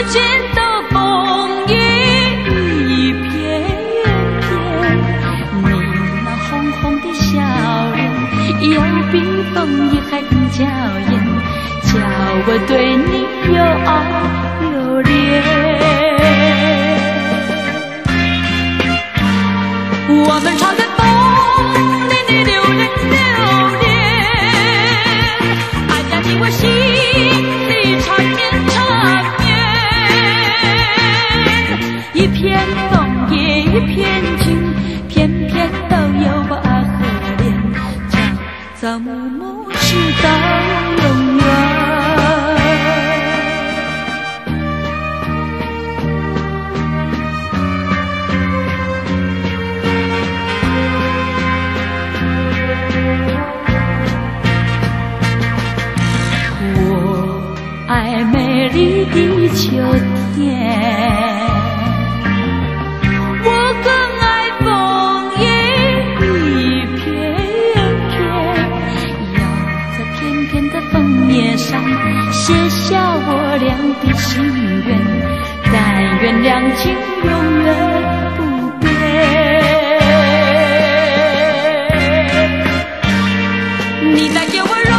见的风雨一片片，你那红红的笑脸，又比枫叶还更娇艳，叫我对你又爱又恋。我们朝着风里的留恋留恋，爱在你我心里缠绵缠绵。一片枫叶一片情，偏偏都有我爱和怜，朝朝暮暮直到永远。爱美丽的秋天，我更爱枫叶一片片，要在片片的枫叶上写下我俩的心愿，但愿两情永远不变。你来给我柔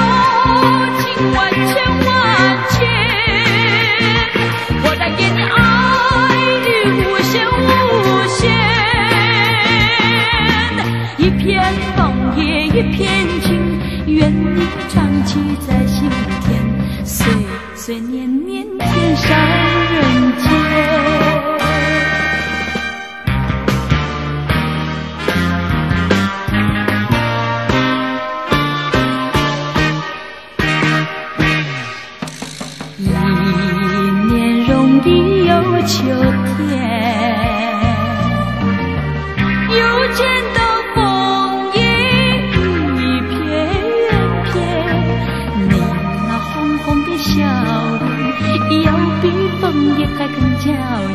情万千万千，我来给你爱的无限无限。一片枫叶一片情，愿你长期在心田，岁岁年年天上人间。一年容易有秋天，又见到枫叶一片片，你那红红的笑脸，又比枫叶还更娇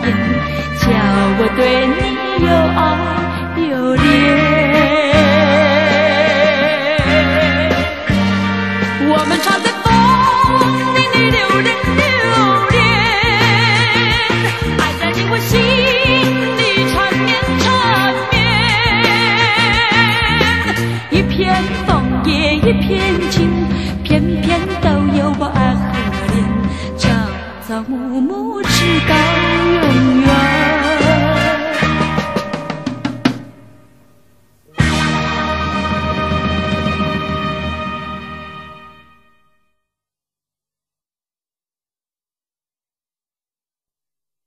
艳，叫我对你又爱又恋。我们朝着风里的留恋留恋，爱在你我心里缠绵缠绵。一片枫叶一片情，偏偏都有我爱和怜，朝朝暮暮直到永远。